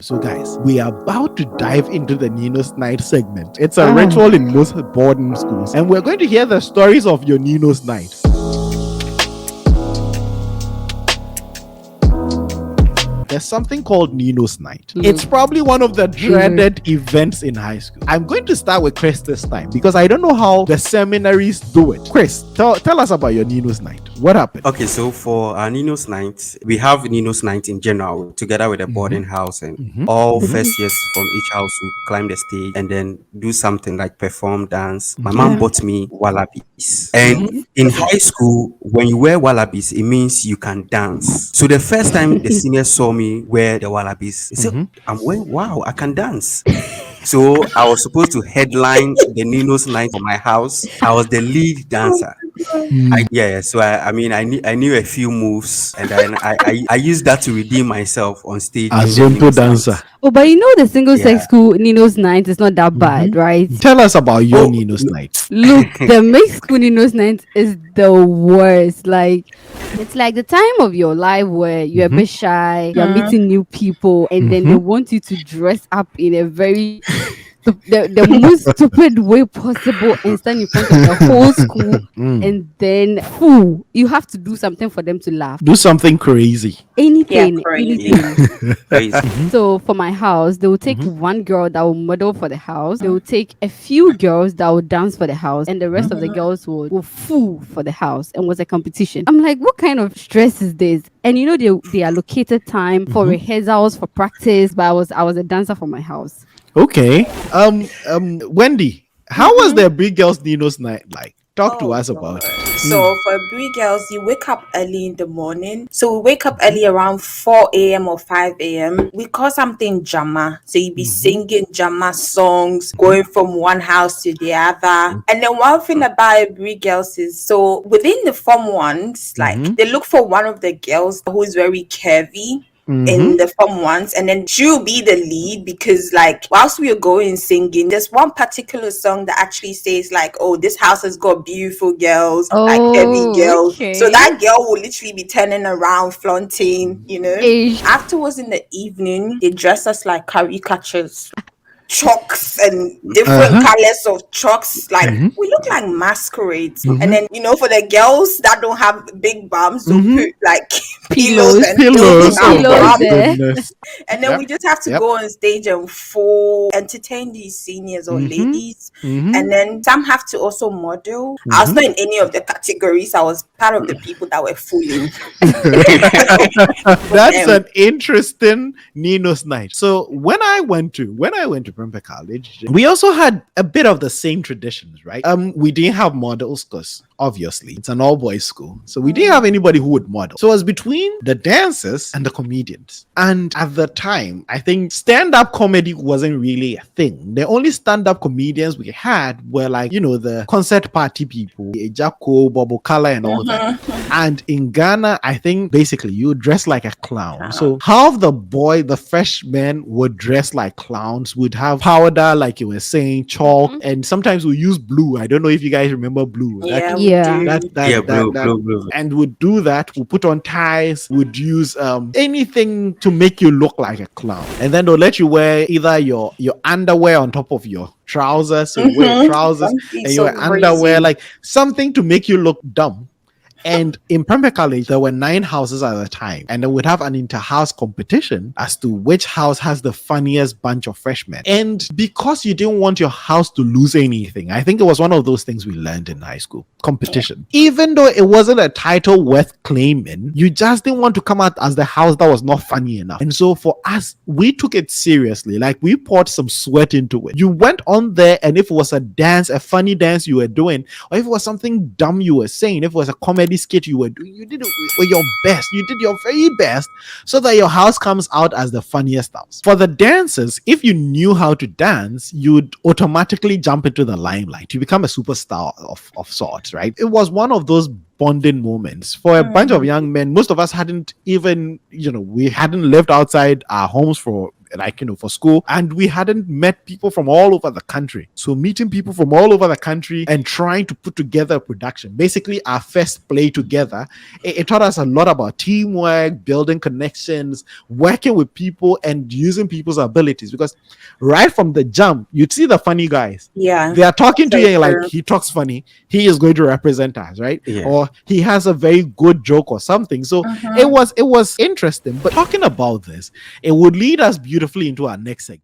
So guys, we are about to dive into the Ninos night segment. It's a ritual in most boarding schools, and we're going to hear the stories of your Ninos night. There's something called Neenos night. It's probably one of the dreaded events in high school. I'm going to start with Chris this time because I don't know how the seminaries do it. Chris, tell us about your Neenos night. What happened? Okay, so for our Ninos night, we have Ninos night in general together with a boarding house, and all first years from each house will climb the stage and then do something like perform, dance. My mom bought me wallabies. And in high school, when you wear wallabies, it means you can dance. So the first time the seniors saw me wear the wallabies, they said, I'm wearing, wow, I can dance. So I was supposed to headline the Ninos night for my house. I was the lead dancer. So I knew a few moves, and then I used that to redeem myself on stage. As a dancer. Oh, but you know the single-sex school Ninos night is not that bad, right? Tell us about your Ninos night. Look, the mixed school Ninos night is the worst. Like, it's like the time of your life where you're a bit shy, you're meeting new people, and then they want you to dress up in a very the most stupid way possible and stand in front of the whole school, and then you have to do something for them to laugh. Do something crazy. Anything. Crazy. So for my house, they will take one girl that will model for the house. They will take a few girls that will dance for the house, and the rest of the girls will fool for the house, and was a competition. I'm like, what kind of stress is this? And you know they allocated time for rehearsals, for practice, but I was a dancer for my house. Okay. Wendy, how was the big girls Ninos night like? Talk to us about it. So for Brie girls, you wake up early in the morning. So we wake up early around 4 a.m. or 5 a.m. We call something Jama. So you be singing Jama songs, going from one house to the other. And then one thing about Brie girls is, so within the form ones, like they look for one of the girls who is very curvy. In the form ones, and then she'll be the lead, because like whilst we are going singing, there's one particular song that actually says like, oh, this house has got beautiful girls, like heavy girls. Okay. So that girl will literally be turning around, flaunting, you know. Afterwards in the evening, they dress us like caricatures. Chalks and different colors of chalks, like we look like masquerades. And then, you know, for the girls that don't have big bums, they'll put like pillows and pillows there. And then we just have to go on stage and entertain these seniors or ladies. And then some have to also model. I was not in any of the categories. I was part of the people that were fooling. That's an interesting Ninos night. So when I went to Prempeh College, we also had a bit of the same traditions, right? We didn't have models because obviously it's an all-boys school, so we didn't have anybody who would model. So it was between the dancers and the comedians. And at the time, I think stand-up comedy wasn't really a thing. The only stand-up comedians we had were like, you know, the concert party people, Ejako, Bobo Kala, and all that. And in Ghana, I think basically you dress like a clown. So half the freshmen would dress like clowns, would have powder, like you were saying, chalk, and sometimes we use blue. I don't know if you guys remember blue. Blue. And would do that. We'll put on ties, would use anything to make you look like a clown. And then they'll let you wear either your underwear on top of your trousers. So you wear trousers and you wear underwear, like something to make you look dumb. And in Prempeh College, there were 9 houses at the time, and they would have an inter-house competition as to which house has the funniest bunch of freshmen. And because you didn't want your house to lose anything, I think it was one of those things we learned in high school, competition. Even though it wasn't a title worth claiming, you just didn't want to come out as the house that was not funny enough. And so for us, we took it seriously. Like, we poured some sweat into it. You went on there, and if it was a dance, a funny dance you were doing, or if it was something dumb you were saying, if it was a comedy skit you were doing, you did it with your best. You did your very best so that your house comes out as the funniest house. For the dancers, if you knew how to dance, you'd automatically jump into the limelight. You become a superstar of sorts, right? It was one of those bonding moments for a bunch of young men. Most of us hadn't even, we hadn't lived outside our homes for like, for school, and we hadn't met people from all over the country. So meeting people from all over the country and trying to put together a production, basically our first play together, it taught us a lot about teamwork, building connections, working with people, and using people's abilities. Because right from the jump, you'd see the funny guys. Yeah. They are talking to So you like, true. he talks funny, he is going to represent us, right? Yeah. Or he has a very good joke or something. So it was interesting. But talking about this, it would lead us beautifully into our next segment.